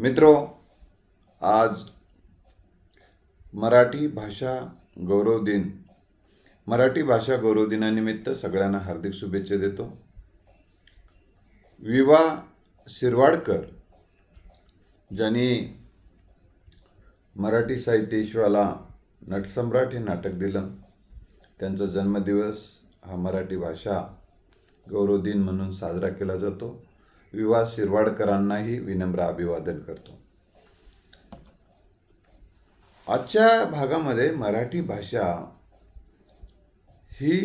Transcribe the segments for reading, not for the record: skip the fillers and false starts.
मित्रो, आज मराठी भाषा गौरव दिन. मराठी भाषा गौरव दिनानिमित्त सगळ्यांना हार्दिक शुभेच्छा देतो. विवा शिरवाडकर ज्यांनी मराठी साहित्यविश्वाला नटसम्राट हे नाटक दिलं, त्यांचा जन्मदिवस हा मराठी भाषा गौरव दिन म्हणून साजरा केला जातो. विवा शिरवाडकरांनाही विनम्र अभिवादन करतो. आजच्या भागामध्ये मराठी भाषा ही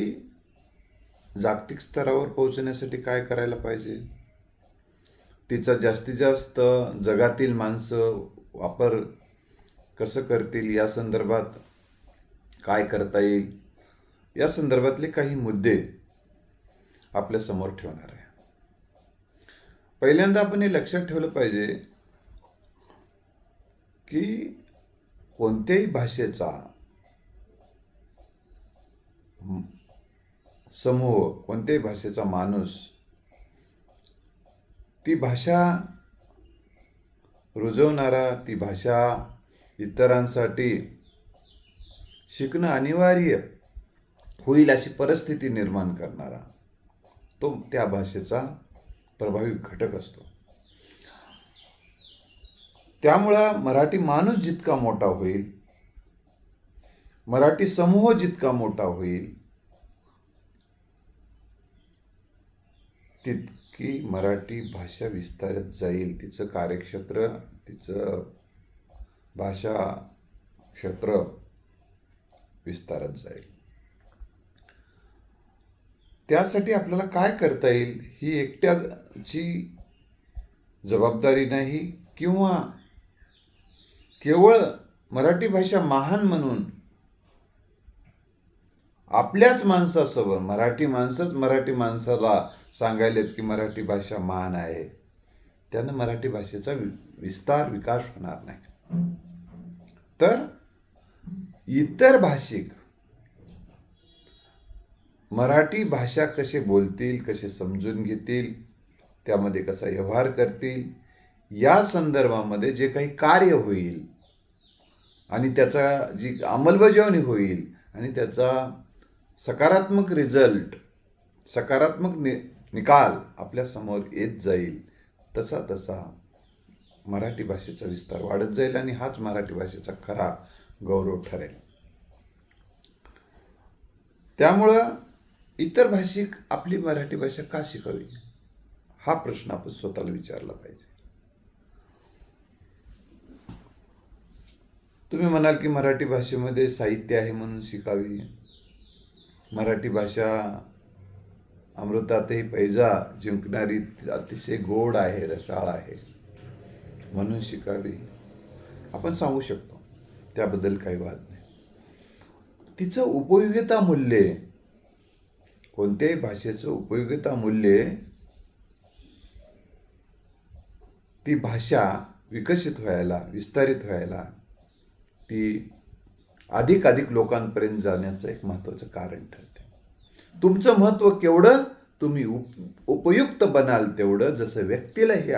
जागतिक स्तरावर पोहोचण्यासाठी काय करायला पाहिजे, तिचा जास्तीत जास्त जगातील माणसं वापर कसं करतील, या संदर्भात काय करता येईल, या संदर्भातले काही मुद्दे आपल्या समोर ठेवणार आहे. पहिल्यांदा आपण हे लक्षात ठेवलं पाहिजे की कोणत्याही भाषेचा समूह, कोणत्याही भाषेचा माणूस ती भाषा रुजवणारा, ती भाषा इतरांसाठी शिकणं अनिवार्य होईल अशी परिस्थिती निर्माण करणारा तो त्या भाषेचा प्रभावी घटक असतो. त्यामुळं मराठी माणूस जितका मोठा होईल, मराठी समूह जितका मोठा होईल, तितकी मराठी भाषा विस्तारत जाईल. तिचं कार्यक्षेत्र, तिचं भाषा क्षेत्र विस्तारत जाईल. त्यासाठी आपल्याला काय करता येईल, ही एकट्याची जबाबदारी नाही, किंवा केवळ मराठी भाषा महान म्हणून आपल्याच माणसासोबत मराठी माणसंच मराठी माणसाला सांगायलेत की मराठी भाषा महान आहे, त्यानं मराठी भाषेचा विस्तार, विकास होणार नाही. तर इतर भाषिक मराठी भाषा कसे बोलतील, कसे समजून घेतील, त्यामध्ये कसा व्यवहार करतील, या संदर्भामध्ये जे काही कार्य होईल आणि त्याचा जी अंमलबजावणी होईल आणि त्याचा सकारात्मक रिझल्ट, सकारात्मक निकाल आपल्या समोर येत जाईल, तसा तसा मराठी भाषेचा विस्तार वाढत जाईल आणि हाच मराठी भाषेचा खरा गौरव ठरेल. त्यामुळं इतर भाषिक आपली मराठी भाषा का शिकावी, हा प्रश्न आपण स्वतःला विचारला पाहिजे. तुम्ही म्हणाल की मराठी भाषेमध्ये साहित्य आहे म्हणून शिकावी, मराठी भाषा अमृतातही पैजा जिंकणारी अतिशय गोड आहे, रसाळ आहे म्हणून शिकावी. आपण सांगू शकतो, त्याबद्दल काही वाद नाही. तिचं उपयोगिता मूल्य, कोणत्याही भाषेचं उपयोगिता मूल्य, ती भाषा विकसित व्हायला, विस्तारित व्हायला, ती अधिक लोकांपर्यंत जाण्याचं एक महत्त्वाचं कारण ठरते. तुमचं महत्त्व केवढं तुम्ही उपयुक्त बनाल, तेवढं जसं व्यक्तीला हे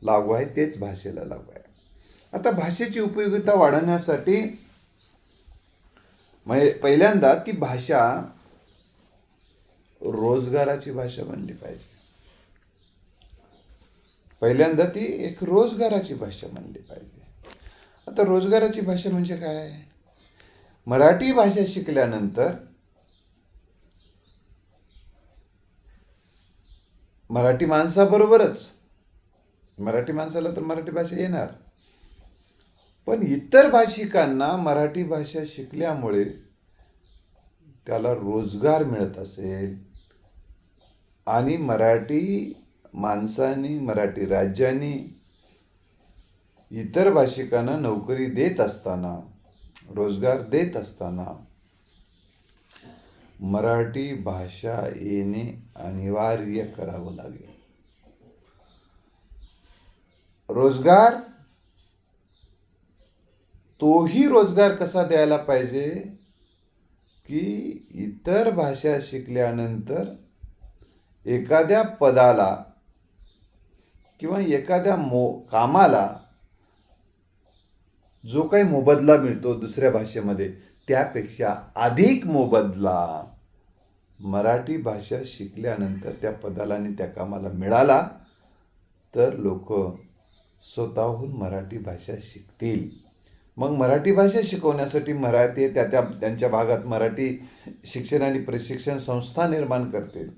लागू आहे तेच भाषेला लागू आहे. आता भाषेची उपयोगिता वाढवण्यासाठी पहिल्यांदा ती भाषा रोजगाराची भाषा बनली पाहिजे. पहिल्यांदा ती एक रोजगाराची भाषा बनली पाहिजे. आता रोजगाराची भाषा म्हणजे काय? मराठी भाषा शिकल्यानंतर मराठी माणसाबरोबरच, मराठी माणसाला तर मराठी भाषा येणार, पण इतर भाषिकांना मराठी भाषा शिकल्यामुळे त्याला रोजगार मिळत असेल आणि मराठी माणसांनी, मराठी राज्यांनी इतर भाषिकांना नोकरी देत असताना, रोजगार देत असताना मराठी भाषा येणे अनिवार्य करावं लागेल. रोजगार, तोही रोजगार कसा द्यायला पाहिजे की इतर भाषा शिकल्यानंतर एखाद्या पदाला किंवा एखाद्या कामाला जो काही मोबदला मिळतो दुसऱ्या भाषेमध्ये त्यापेक्षा अधिक मोबदला मराठी भाषा शिकल्यानंतर त्या पदाला आणि त्या कामाला मिळाला तर लोक स्वतःहून मराठी भाषा शिकतील. मग मराठी भाषा शिकवण्यासाठी मराठी त्यांच्या भागात मराठी शिक्षण आणि प्रशिक्षण संस्था निर्माण करतील,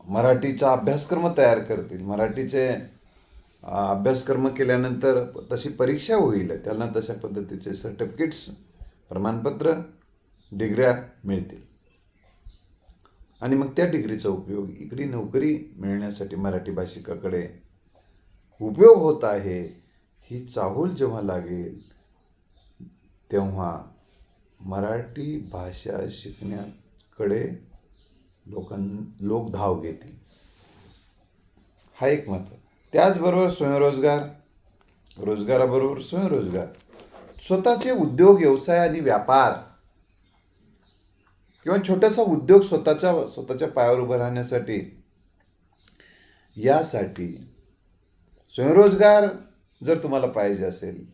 मराठीचा अभ्यासक्रम तयार करतील. मराठीचे अभ्यासक्रम केल्यानंतर तशी परीक्षा होईल, त्यांना तशा पद्धतीचे सर्टिफिकेट्स, प्रमाणपत्र, डिग्र्या मिळतील आणि मग त्या डिग्रीचा उपयोग इकडे नोकरी मिळण्यासाठी मराठी भाषिकाकडे उपयोग होत आहे ही चाहूल जेव्हा लागेल तेव्हा मराठी भाषा शिकण्याकडे लोक धाव घेतील. हा एक महत्त्व. त्याचबरोबर स्वयंरोजगार, रोजगाराबरोबर स्वयंरोजगार, स्वतःचे उद्योग, व्यवसाय आणि व्यापार किंवा छोटासा उद्योग स्वतःच्या पायावर उभं राहण्यासाठी, यासाठी स्वयंरोजगार जर तुम्हाला पाहिजे असेल,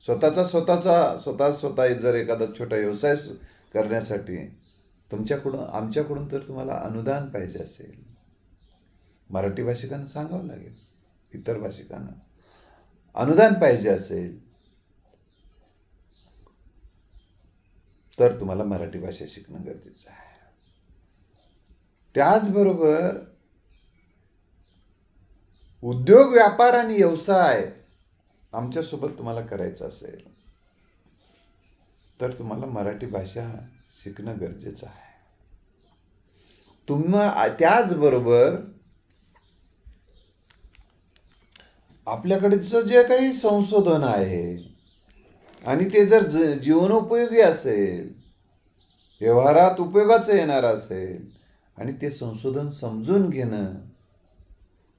स्वतः जर एखादा छोटा व्यवसाय करण्यासाठी आमच्याकडून जर तुम्हाला अनुदान पाहिजे असेल, मराठी भाषिकांना सांगावं लागेल, इतर भाषिकांना अनुदान पाहिजे असेल तर तुम्हाला मराठी भाषा शिकणं गरजेचं आहे. त्याचबरोबर उद्योग, व्यापार आणि व्यवसाय आमच्यासोबत तुम्हाला करायचा असेल तर तुम्हाला मराठी भाषा शिकणं गरजेचं आहे. त्याचबरोबर आपल्याकडचं जे काही संशोधन आहे आणि ते जर जीवनोपयोगी असेल, व्यवहारात उपयोगाचं येणार असेल आणि ते संशोधन समजून घेणं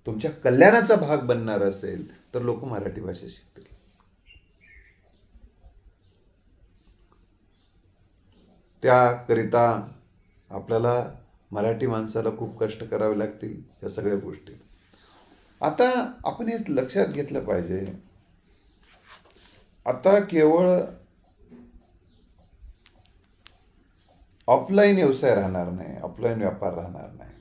तुमच्या कल्याणाचा भाग बनणार असेल तर लोक मराठी भाषा शिकतील. त्याकरिता आपल्याला मराठी माणसाला खूप कष्ट करावे लागतील या सगळ्या गोष्टी. आता आपण हे लक्षात घेतलं पाहिजे, आता केवळ ऑफलाईन व्यवसाय राहणार नाही, ऑफलाईन व्यापार राहणार नाही.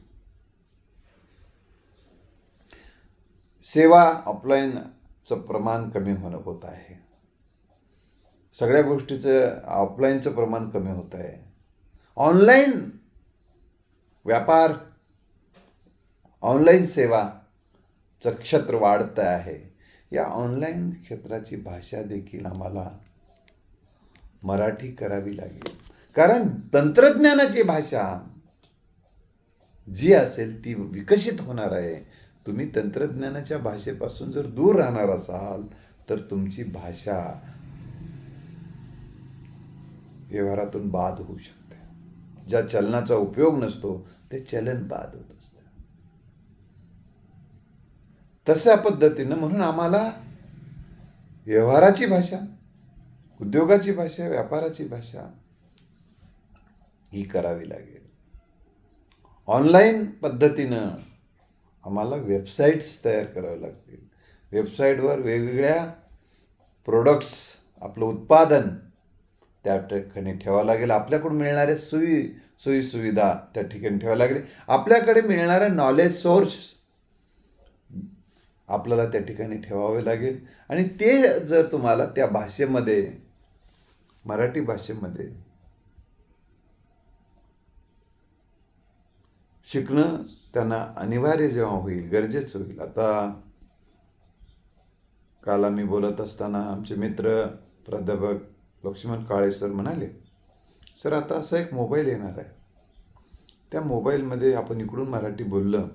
सेवा ऑफलाईनचं प्रमाण कमी होत आहे. सगळ्या गोष्टीचं ऑफलाईनचं प्रमाण कमी होत आहे. ऑनलाईन व्यापार, ऑनलाईन सेवाचं क्षेत्र वाढत आहे. या ऑनलाईन क्षेत्राची भाषा देखील आम्हाला मराठी करावी लागेल, कारण तंत्रज्ञानाची भाषा जी असेल ती विकसित होणार आहे. तुम्ही तंत्रज्ञानाच्या भाषेपासून जर दूर राहणार असाल तर तुमची भाषा व्यवहारातून बाद होऊ शकते. ज्या चलनाचा उपयोग नसतो ते चलन बाद होत असते. तशा पद्धतीनं म्हणून आम्हाला व्यवहाराची भाषा, उद्योगाची भाषा, व्यापाराची भाषा ही करावी लागेल. ऑनलाईन पद्धतीनं आम्हाला वेबसाईट्स तयार करावे लागतील. वेबसाईटवर वेगवेगळ्या प्रोडक्ट्स, आपलं उत्पादन त्या ठिकाणी ठेवावं लागेल. आपल्याकडून मिळणाऱ्या सोयी सुविधा त्या ठिकाणी ठेवावं लागेल. आपल्याकडे मिळणारं नॉलेज सोर्स आपल्याला त्या ठिकाणी ठेवावे लागेल. आणि ते जर तुम्हाला त्या भाषेमध्ये, मराठी भाषेमध्ये शिकणं त्यांना अनिवार्य जेव्हा होईल, गरजेचं होईल. आता काल आम्ही बोलत असताना आमचे मित्र प्राध्यापक लक्ष्मण काळे सर म्हणाले, सर आता असा एक मोबाईल येणार आहे, त्या मोबाईलमध्ये आपण इकडून मराठी बोललं,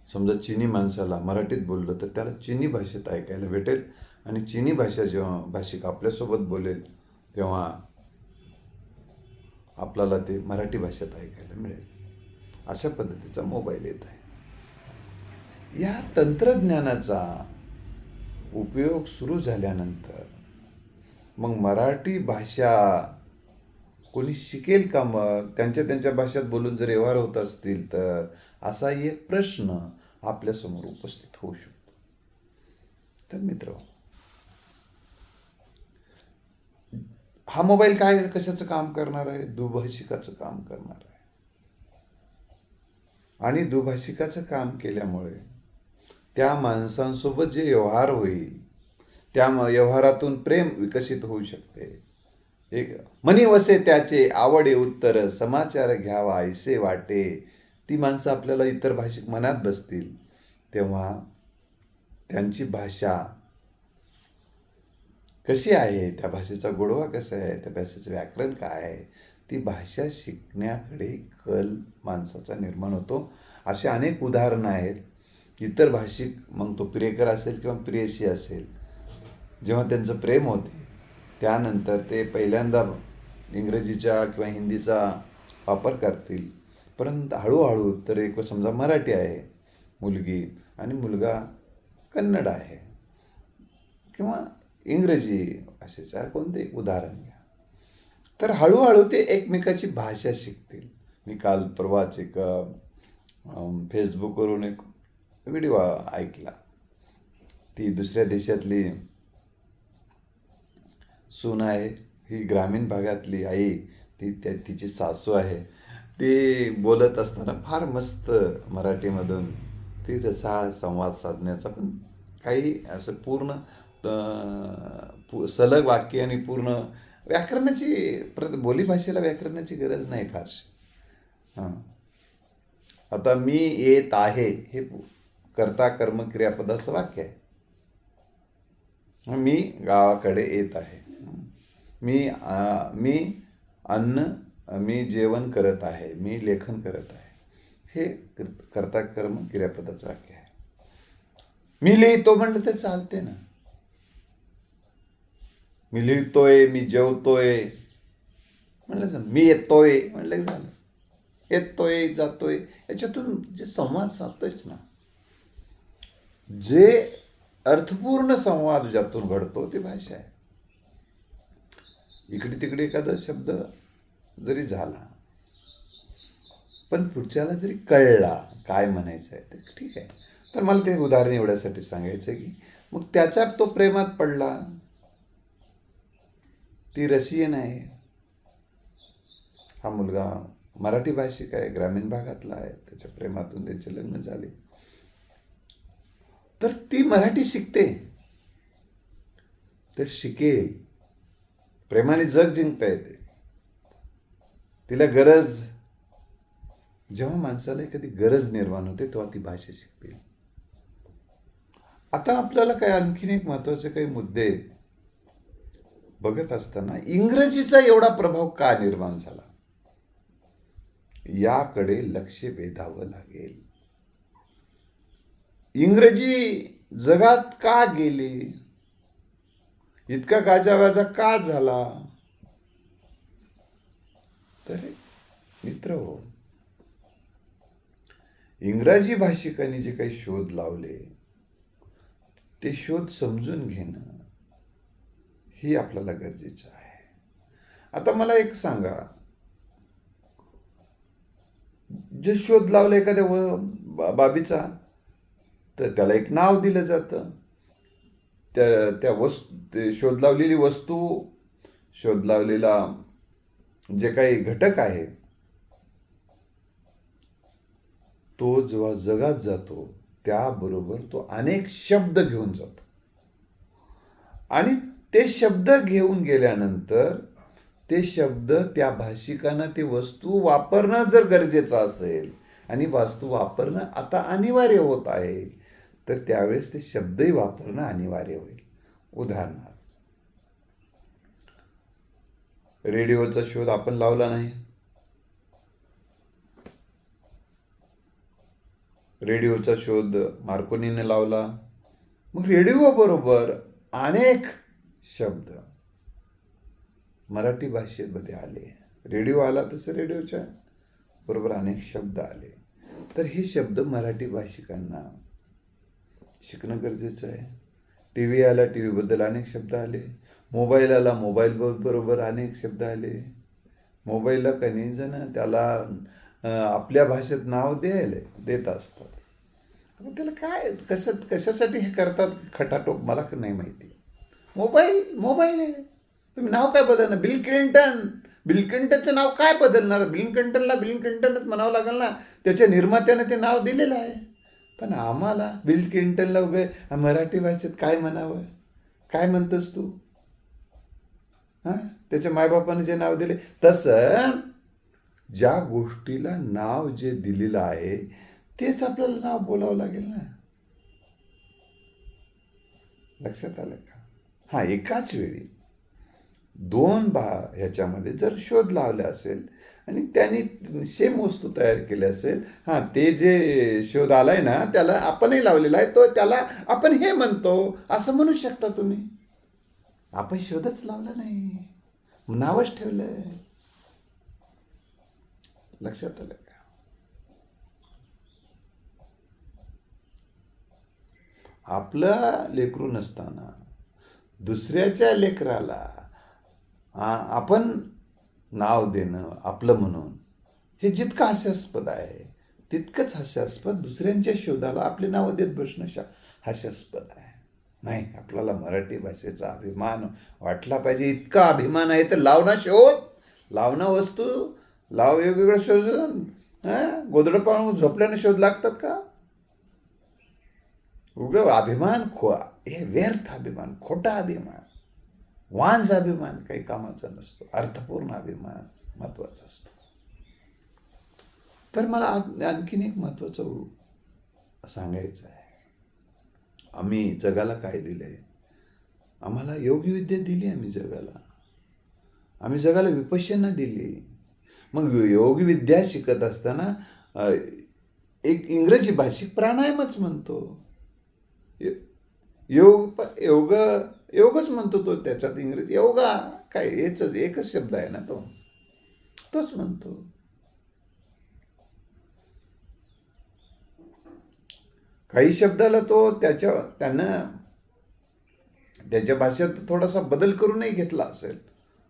समजा चिनी माणसाला मराठीत बोललं तर त्याला चिनी भाषेत ऐकायला भेटेल आणि चिनी भाषा जेव्हा भाषिक आपल्यासोबत बोलेल तेव्हा आपल्याला ते मराठी भाषेत ऐकायला मिळेल. अशा पद्धतीचा मोबाईल येत आहे. या तंत्रज्ञानाचा उपयोग सुरू झाल्यानंतर मग मराठी भाषा कोणी शिकेल का? मग त्यांच्या भाषेत बोलून जर व्यवहार होत असतील तर असा एक प्रश्न आपल्यासमोर उपस्थित होऊ शकतो. तर मित्र, हा मोबाईल काय कशाचं काम करणार आहे? दुभाषिकाचं काम करणार आहे. आणि दुभाषिकाचं काम केल्यामुळे त्या माणसांसोबत जे व्यवहार होईल, त्या व्यवहारातून प्रेम विकसित होऊ शकते. एक मनी वसे त्याचे आवडे उत्तर, समाचार घ्यावा ऐसे वाटे. ती माणसं आपल्याला इतर भाषिक मनात बसतील, तेव्हा त्यांची भाषा कशी आहे, त्या भाषेचा गोडवा कसा आहे, त्या भाषेचं व्याकरण काय आहे, ती भाषा शिकण्याकडे कल माणसाचा निर्माण होतो. असे अनेक उदाहरणं आहेत. इतर भाषिक, मग तो प्रियकर असेल किंवा प्रियसी असेल, जेव्हा त्यांचं प्रेम होते त्यानंतर ते पहिल्यांदा इंग्रजीचा किंवा हिंदीचा वापर करतील, परंतु हळूहळू तर एक समजा मराठी आहे मुलगी आणि मुलगा कन्नड आहे किंवा इंग्रजी भाषेचा कोणते एक उदाहरण घ्या, तर हळूहळू ते एकमेकाची भाषा शिकतील. मी काल परवाच एक फेसबुकवरून एक व्हिडिओ ऐकला. ती दुसऱ्या देशातली सून आहे, ही ग्रामीण भागातली आई, तिची सासू आहे. ती बोलत असताना फार मस्त मराठीमधून ती रसाळ संवाद साधण्याचा, पण काही असं पूर्ण सलग वाक्य आणि पूर्ण व्याकरणाची बोलीभाषेला व्याकरणाची गरज नाही फारशी. हां, आता मी येत आहे हे कर्ता कर्म क्रियापदाचं वाक्य आहे. मी गावाकडे येत आहे. मी जेवण करत आहे, मी लेखन करत आहे, हे कर्ता कर्म क्रियापदाचं वाक्य आहे. मी लिहितो म्हणलं तर चालते ना. मी लिहितोय, मी जेवतोय म्हणलं झालं. मी येतोय म्हणलं की झालं. येतोय जातोय याच्यातून जे संवाद साधतोयच ना, जे अर्थपूर्ण संवाद ज्यातून घडतो ती भाषा आहे. इकडे तिकडे एखादा शब्द जरी झाला पण पुढच्याला जरी कळला काय म्हणायचं आहे तर ठीक आहे. तर मला ते उदाहरण एवढ्यासाठी सांगायचं आहे की मग त्याच्यात तो प्रेमात पडला. ती रशियन आहे, हा मुलगा मराठी भाषिक आहे, ग्रामीण भागातला आहे, त्याच्या प्रेमातून त्यांचे लग्न झाले. तर ती मराठी शिकते, तर शिकेल. प्रेमाने जग जिंकता येते. तिला गरज, जेव्हा माणसाला एखादी गरज निर्माण होते तेव्हा ती भाषा शिकते. आता आपल्याला काय आणखीन एक महत्वाचे काही मुद्दे बघत असताना इंग्रजीचा एवढा प्रभाव का निर्माण झाला याकडे लक्ष वेधावं लागेल. इंग्रजी जगात का गेली, इतका गाजावाजा का झाला? तर मित्रहो, इंग्रजी भाषिकांनी जे काही शोध लावले ते शोध समजून घेणं हे आपल्याला गरजेचं आहे. आता मला एक सांगा, जे शोध लावले एखाद्या बाबीचा तर त्याला एक नाव दिलं जातं. त्या शोध लावलेली वस्तू, शोध लावलेला जे काही घटक आहे तो जेव्हा जगात जातो त्याबरोबर तो अनेक शब्द घेऊन जातो आणि ते शब्द घेऊन गेल्यानंतर ते शब्द त्या भाषिकांना ती वस्तू वापरणं जर गरजेचं असेल आणि वस्तू वापरणं आता अनिवार्य होत आहे तर त्यावेळेस ते शब्दही वापरणं अनिवार्य होईल. उदाहरणार्थ, रेडिओचा शोध आपण लावला नाही, रेडिओचा शोध मार्कोनीने लावला. मग रेडिओ बरोबर अनेक शब्द मराठी भाषेमध्ये आले. रेडिओ आला तसं रेडिओच्या बरोबर अनेक शब्द आले. तर हे शब्द मराठी भाषिकांना शिकणं गरजेचं आहे. टी व्ही आला, टी व्हीबद्दल अनेक शब्द आले. मोबाईल आला, मोबाईल बरोबर अनेक शब्द आले. मोबाईलला काही जण त्याला आपल्या भाषेत नाव देत असतात. मग त्याला काय कशासाठी हे करतात खटाटोप मला नाही माहिती. मोबाईल आहे. तुम्ही नाव काय बदलणार? बिल क्लिंटनचं नाव काय बदलणार? बिल क्लिंटनच म्हणावं लागेल ना. त्याच्या निर्मात्याने ते नाव दिलेलं आहे. पण आम्हाला बिल क्लिंटनला वगैरे मराठी भाषेत काय म्हणावं? काय म्हणतोस तू? हां, त्याच्या मायबापाने जे नाव दिले तसं ज्या गोष्टीला नाव जे दिलेलं आहे तेच आपल्याला नाव बोलावं लागेल ना. लक्षात आलं का? हा, एकाच वेळी दोन ह्याच्यामध्ये जर शोध लावला असेल आणि त्यांनी सेम वस्तू तयार केली असेल, हां, ते जे शोध आलाय ना त्याला आपणही लावलेला आहे, तो त्याला आपण हे म्हणतो असं म्हणू शकता तुम्ही. आपण शोधच लावला नाही, नावच ठेवलंय. लक्षात आलं का? आपलं लेकरू नसताना दुसऱ्याच्या लेकराला आपण नाव देणं आपलं म्हणून हे जितकं हास्यास्पद आहे तितकंच हास्यास्पद दुसऱ्यांच्या शोधाला आपले नावं देत बसणं हास्यास्पद आहे. नाही, आपल्याला मराठी भाषेचा अभिमान वाटला पाहिजे. इतका अभिमान आहे तर लावणं वस्तू लाव, वेगवेगळं शोधून गोदडं पाळून झोपल्याने शोध लागतात का? अभिमान हे व्यर्थ अभिमान, खोटा अभिमान, वांज अभिमान काही कामाचा नसतो. अर्थपूर्ण अभिमान महत्वाचा असतो. तर मला आणखीन एक महत्वाचं सांगायचं आहे. आम्ही जगाला काय दिलंय? आम्हाला योगविद्या दिली. आम्ही जगाला विपश्यना दिली. मग योगविद्या शिकत असताना एक इंग्रजी भाषिक प्राणायामच म्हणतो. योगच म्हणतो तो. त्याच्यात इंग्रजी योगा काय एकच शब्द आहे ना, तोच म्हणतो. काही शब्दाला तो त्यानं त्याच्या भाषेत थोडासा बदल करूनही घेतला असेल.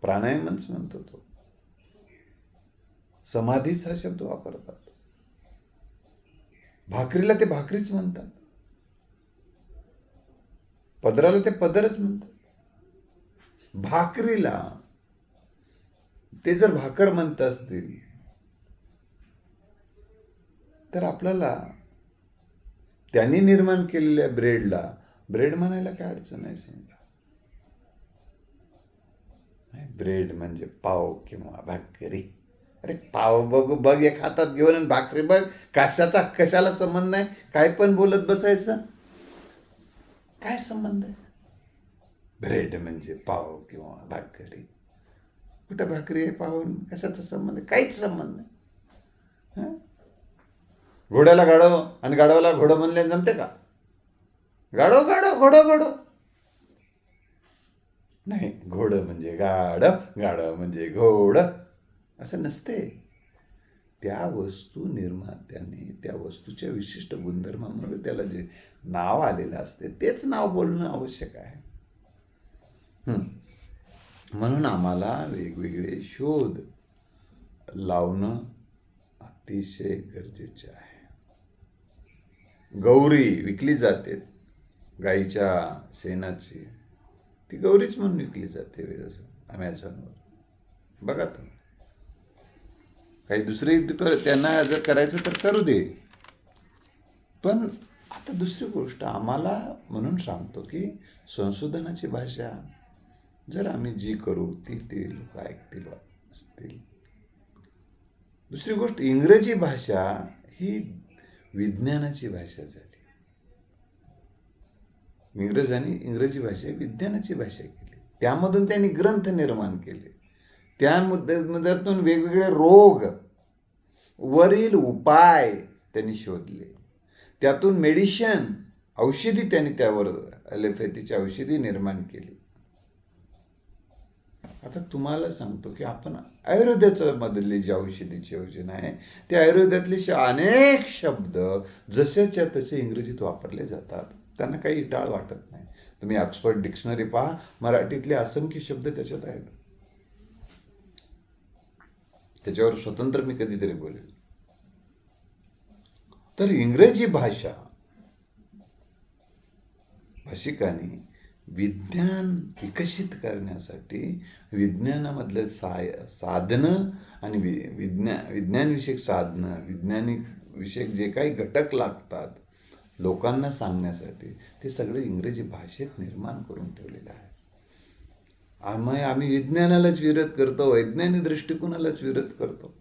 प्राणायामच म्हणतो तो. समाधीच हा शब्द वापरतात. भाकरीला ते भाकरीच म्हणतात. पदराला ते पदरच म्हणतात. भाकरीला ते जर भाकर म्हणत असतील तर आपल्याला त्यांनी निर्माण केलेल्या ब्रेडला ब्रेड म्हणायला काय अडचण नाही. समजा ब्रेड म्हणजे पाव किंवा भाकरी. अरे पाव बघ एक हातात घेऊन आणि भाकरी बघ, कशाला संबंध नाही. काय पण बोलत बसायचं, काय संबंध आहे? ब्रेड म्हणजे पाव किंवा भाकरी. कुठं भाकरी आहे, पाव, कशाचा संबंध आहे? काहीच संबंध नाही. घोड्याला गाढव आणि गाढवाला घोडं म्हणले जमते का? घोडं नाही. घोडं म्हणजे गाढव म्हणजे घोडं असं नसते. त्या वस्तू निर्मात्याने त्या वस्तूच्या विशिष्ट गुणधर्मामुळे त्याला जे नाव आलेलं असते तेच नाव बोलणं आवश्यक आहे. म्हणून आम्हाला वेगवेगळे शोध लावणं अतिशय गरजेचे आहे. गौरी विकली जाते गाईच्या शेणाची, ती गौरीच म्हणून विकली जाते अमेझॉनवर. बघा तुम्ही. काही दुसरे त्यांना जर करायचं तर करू दे. पण आता दुसरी गोष्ट आम्हाला म्हणून सांगतो की संशोधनाची भाषा जर आम्ही जी करू ती लोक ऐकतील असतील. दुसरी गोष्ट, इंग्रजी भाषा ही विज्ञानाची भाषा झाली. इंग्रजांनी इंग्रजी भाषा विज्ञानाची भाषा केली. त्यामधून त्यांनी ग्रंथ निर्माण केले. त्यामधून वेगवेगळे रोग वरील उपाय त्यांनी शोधले. त्यातून मेडिसिन, औषधी त्यांनी त्यावर ॲलोपॅथीची औषधी निर्माण केली. आता तुम्हाला सांगतो की आपण आयुर्वेदाच्या मधली जी औषधीची योजना आहे त्या आयुर्वेदातले अनेक शब्द जसेच्या तसे इंग्रजीत वापरले जातात. त्यांना काही टाळ वाटत नाही. तुम्ही ऑक्सफर्ड डिक्शनरी पहा, मराठीतले असंख्य शब्द त्याच्यात आहेत. त्याच्यावर स्वतंत्र मी कधीतरी बोलेल. तर इंग्रजी भाषा भाषिकांनी विज्ञान विकसित करण्यासाठी विज्ञानामधले साधनं आणि विज्ञानविषयक साधनं, वैज्ञानिक विषयक जे काही घटक लागतात लोकांना सांगण्यासाठी, ते सगळे इंग्रजी भाषेत निर्माण करून ठेवलेलं आहे. आम्ही विज्ञानालाच विरोध करतो, वैज्ञानिक दृष्टिकोनालाच विरोध करतो.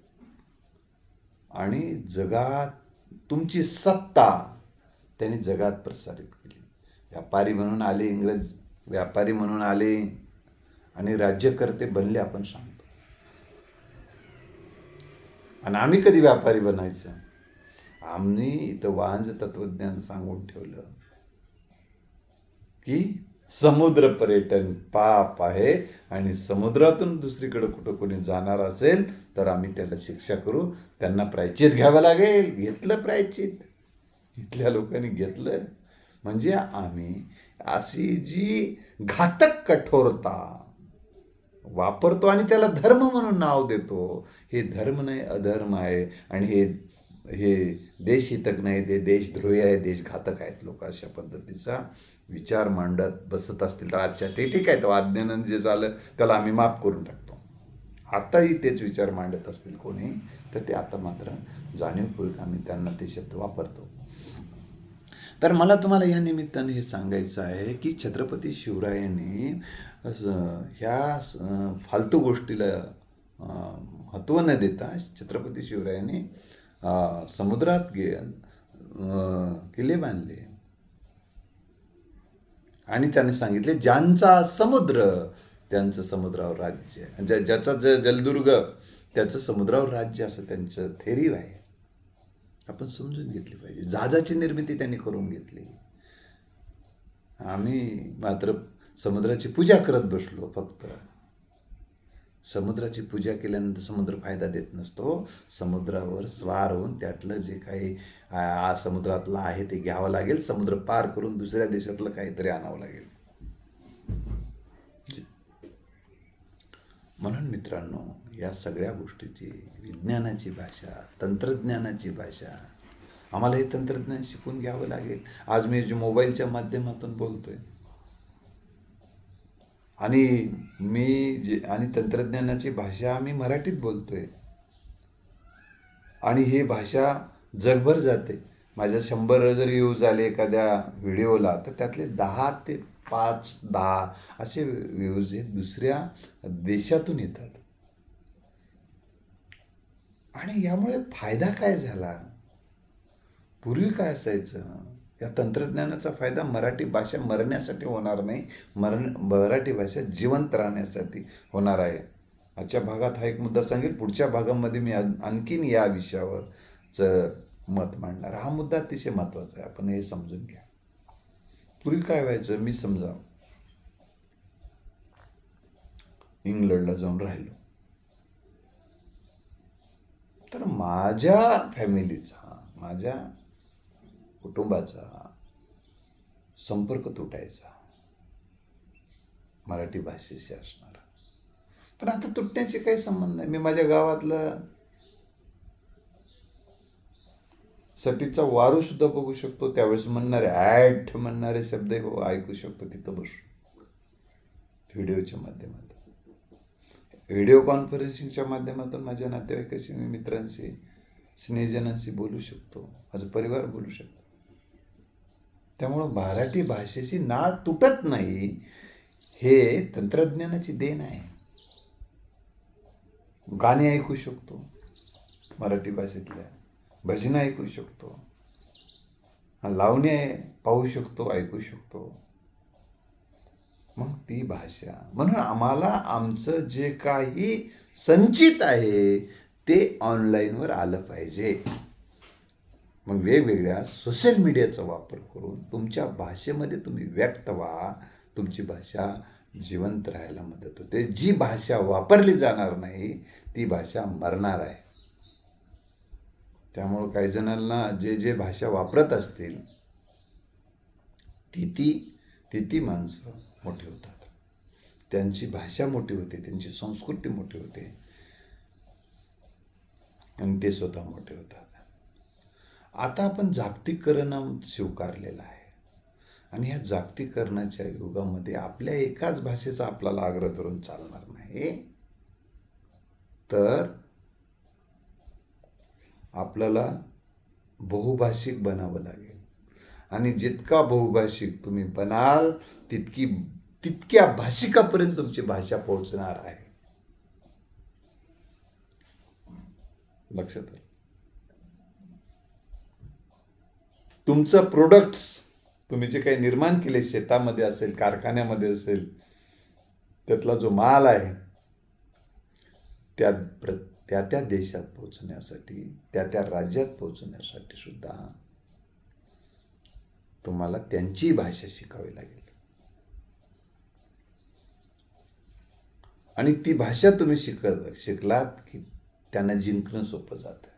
आणि जगात तुमची सत्ता त्यांनी जगात प्रसारित केली. व्यापारी म्हणून आले, इंग्रज व्यापारी म्हणून आले आणि राज्यकर्ते बनले, आपण सांगतो. आणि आम्ही कधी व्यापारी बनायचं? आम्ही इथं वांज तत्वज्ञान सांगून ठेवलं की समुद्र पर्यटन पाप आहे आणि समुद्रातून दुसरीकडे कुठं कोणी जाणार असेल तर आम्ही त्याला शिक्षा करू, त्यांना प्रायश्चित घ्यावं लागेल. घेतलं प्रायश्चित, इथल्या लोकांनी घेतलं. म्हणजे आम्ही अशी जी घातक कठोरता वापरतो आणि त्याला धर्म म्हणून नाव देतो. हे धर्म नाही, अधर्म आहे. आणि हे देशहितक नाही, ते देशद्रोही आहे, देशघातक आहेत. लोक अशा पद्धतीचा विचार मांडत बसत असतील तर अच्छा ते ठीक आहे, तर अज्ञानानं जे झालं त्याला आम्ही माफ करून टाकतो. आताही तेच विचार मांडत असतील कोणी तर ते आता मात्र जाणीवपूर्वक आम्ही त्यांना ते शब्द वापरतो. तर मला तुम्हाला या निमित्ताने हे सांगायचं आहे की छत्रपती शिवरायांनी ह्या फालतू गोष्टीला महत्त्व न देता छत्रपती शिवरायांनी समुद्रात किल्ले बांधले आणि त्याने सांगितले ज्यांचा समुद्र त्यांचं समुद्रावर राज्य, ज्याचा जलदुर्ग त्याचं समुद्रावर राज्य, असं त्यांचं थेरी आहे. आपण समजून घेतली पाहिजे. जहाजाची निर्मिती त्यांनी करून घेतली. आम्ही मात्र समुद्राची पूजा करत बसलो. फक्त समुद्राची पूजा केल्यानंतर समुद्र फायदा देत नसतो. समुद्रावर स्वार होऊन त्यातलं जे काही समुद्रातलं आहे ते घ्यावं लागेल. समुद्र पार करून दुसऱ्या देशातलं काहीतरी आणावं लागेल. म्हणून मित्रांनो, या सगळ्या गोष्टीची विज्ञानाची भाषा, तंत्रज्ञानाची भाषा, आम्हाला हे तंत्रज्ञान शिकून घ्यावं लागेल. आज मी जे मोबाईलच्या माध्यमातून बोलतोय आणि तंत्रज्ञानाची भाषा आम्ही मराठीत बोलतोय आणि ही भाषा जगभर जाते. माझ्या 100 जर व्ह्यूज आले एखाद्या व्हिडिओला तर त्यातले 10 ते 5-10 असे व्ह्यूज हे दुसऱ्या देशातून येतात. आणि यामुळे फायदा काय झाला? पूर्वी काय असायचं? या तंत्रज्ञानाचा फायदा मराठी भाषा मरण्यासाठी होणार नाही, मराठी भाषा जिवंत राहण्यासाठी होणार आहे. आजच्या भागात हा एक मुद्दा सांगेल. पुढच्या भागामध्ये मी आणखीन या विषयावरचं मत मांडणार. हा मुद्दा अतिशय महत्त्वाचा आहे, आपण हे समजून घ्या. पूर्वी काय व्हायचं? मी समजा इंग्लंडला जाऊन राहिलो तर माझ्या फॅमिलीचा, माझ्या कुटुंबाचा संपर्क तुटायचा मराठी भाषेशी असणारा. पण आता तुटण्याचे काही संबंध नाही. मी माझ्या गावातलं सटीचा वारू सुद्धा बघू शकतो. त्यावेळेस म्हणणारे शब्द ऐकू शकतो तिथं बसून, व्हिडिओच्या माध्यमातून, व्हिडिओ कॉन्फरन्सिंगच्या माध्यमातून माझ्या नातेवाईकाशी, मित्रांशी, स्नेहजनांशी बोलू शकतो. माझा परिवार बोलू शकतो. त्यामुळं मराठी भाषेची नाळ तुटत नाही. हे तंत्रज्ञानाची देण आहे. गाणे ऐकू शकतो मराठी भाषेतल्या, भजनं ऐकू शकतो, लावणे पाहू शकतो, ऐकू शकतो. मग ती भाषा, म्हणून आम्हाला आमचं जे काही संचित आहे ते ऑनलाईनवर आलं पाहिजे. मग वेगवेगळ्या सोशल मीडियाचा वापर करून तुमच्या भाषेमध्ये तुम्ही व्यक्त व्हा. तुमची भाषा जिवंत राहायला मदत होते. जी भाषा वापरली जाणार नाही ती भाषा मरणार आहे. त्यामुळं काही जणांना जे भाषा वापरत असतील ती माणसं मोठी होतात. त्यांची भाषा मोठी होते, त्यांची संस्कृती मोठी होते आणि ते स्वतः मोठे होतात. आता आपण जागतिकीकरण स्वीकारलेलं आहे आणि ह्या जागतिकीकरणाच्या युगामध्ये आपल्या एकाच भाषेचा आपल्याला आग्रह धरून चालणार नाही, तर आपल्याला बहुभाषिक बनावं लागेल. आणि जितका बहुभाषिक तुम्ही बनाल तितक्या भाषिकापर्यंत तुमची भाषा पोहोचणार आहे. लक्षात आलं. तुमचं प्रोडक्ट्स तुम्ही जे काही निर्माण केले, शेतामध्ये असेल, कारखान्यामध्ये असेल, त्यातला जो माल आहे त्या देशात पोहोचण्यासाठी, त्या राज्यात पोहोचण्यासाठी सुद्धा तुम्हाला त्यांची भाषा शिकावी लागेल. आणि ती भाषा तुम्ही शिकलात की त्यांना जिंकणं सोपं जातं.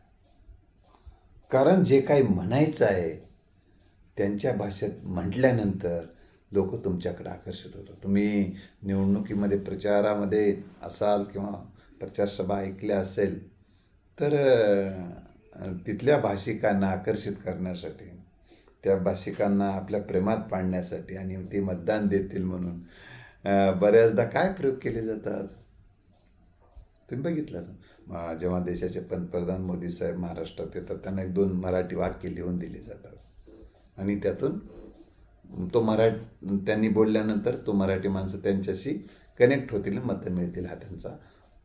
कारण जे काही म्हणायचं आहे त्यांच्या भाषेत म्हटल्यानंतर लोक तुमच्याकडे आकर्षित होतात. तुम्ही निवडणुकीमध्ये प्रचारामध्ये असाल किंवा प्रचारसभा ऐकल्या असेल, तर तिथल्या भाषिकांना आकर्षित करण्यासाठी, त्या भाषिकांना आपल्या प्रेमात पाडण्यासाठी आणि ते मतदान देतील म्हणून बऱ्याचदा काय प्रयोग केले जातात तुम्ही बघितलं. जेव्हा देशाचे पंतप्रधान मोदी साहेब महाराष्ट्रात येतात, त्यांना 1-2 मराठी वाक्य लिहून दिले जातात आणि त्यातून त्यांनी बोलल्यानंतर तो मराठी माणसं त्यांच्याशी कनेक्ट होतील, मतं मिळतील, हा त्यांचा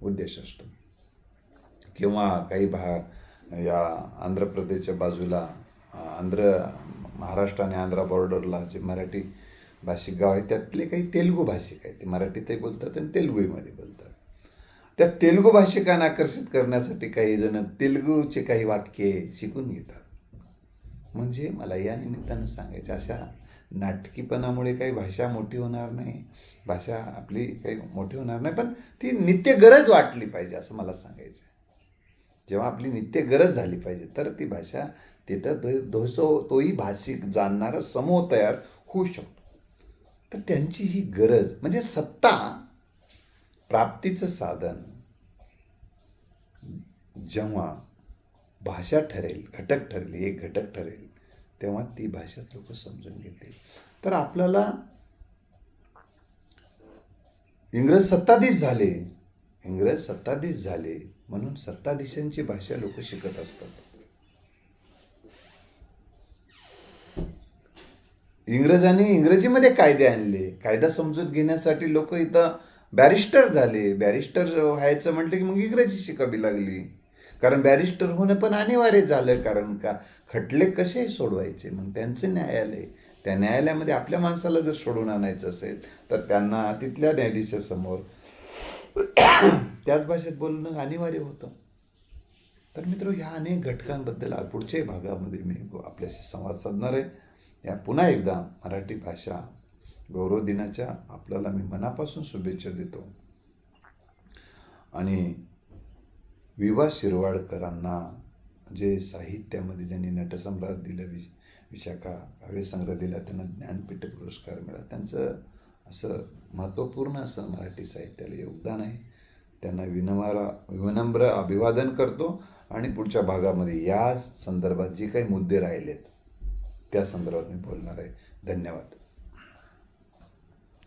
उद्देश असतो. किंवा काही या आंध्र प्रदेशच्या बाजूला महाराष्ट्र आणि आंध्रा बॉर्डरला जे मराठी भाषिक गाव आहे, त्यातले काही तेलुगू भाषिक आहेत. ते मराठीतही बोलतात आणि तेलुगूमध्ये बोलतात. त्या तेलुगू भाषिकांना आकर्षित करण्यासाठी काही जण तेलुगूचे काही वाक्ये शिकून घेतात. म्हणजे मला या निमित्तानं सांगायचं, अशा नाटकीपणामुळे काही भाषा मोठी होणार नाही, भाषा आपली काही मोठी होणार नाही, पण ती नित्य गरज वाटली पाहिजे असं मला सांगायचं आहे. जेव्हा आपली नित्य गरज झाली पाहिजे तर ती भाषा तिथं तोही भाषिक जाणणारा समूह तयार होऊ शकतो. तर त्यांची ही गरज म्हणजे सत्ता प्राप्तीचं साधन जेव्हा भाषा ठरेल, घटक ठरेल, एक घटक ठरेल, तेव्हा ती भाषा लोक समजून घेतील. तर आपल्याला इंग्रज सत्ताधीश झाले म्हणून सत्ताधीशांची भाषा लोक शिकत असतात. इंग्रजांनी इंग्रजीमध्ये कायदे आणले, कायदा समजून घेण्यासाठी लोक इथं बॅरिस्टर झाले. बॅरिस्टर व्हायचं म्हटलं की मग इंग्रजी शिकावी लागली, कारण बॅरिस्टर होणं पण अनिवार्य झालं. कारण का खटले कसे सोडवायचे, मग त्यांचं न्यायालय, त्या न्यायालयामध्ये आपल्या माणसाला जर सोडवून आणायचं असेल तर त्यांना तिथल्या न्यायाधीशासमोर त्याच भाषेत बोलणं अनिवार्य होतं. तर मित्र, ह्या अनेक घटकांबद्दल पुढच्याही भागामध्ये मी आपल्याशी संवाद साधणार आहे. या पुन्हा एकदा मराठी भाषा गौरव दिनाच्या आपल्याला मी मनापासून शुभेच्छा देतो. आणि विवा शिरवाडकरांना जे साहित्यामध्ये ज्यांनी नटसम्राट दिलं, विशाखा काव्यसंग्रह दिला, त्यांना ज्ञानपीठ पुरस्कार मिळाला, त्यांचं असं महत्त्वपूर्ण असं मराठी साहित्याला योगदान आहे. त्यांना विनम्र अभिवादन करतो. आणि पुढच्या भागामध्ये या संदर्भात जे काही मुद्दे राहिलेत त्या संदर्भात मी बोलणार आहे. धन्यवाद.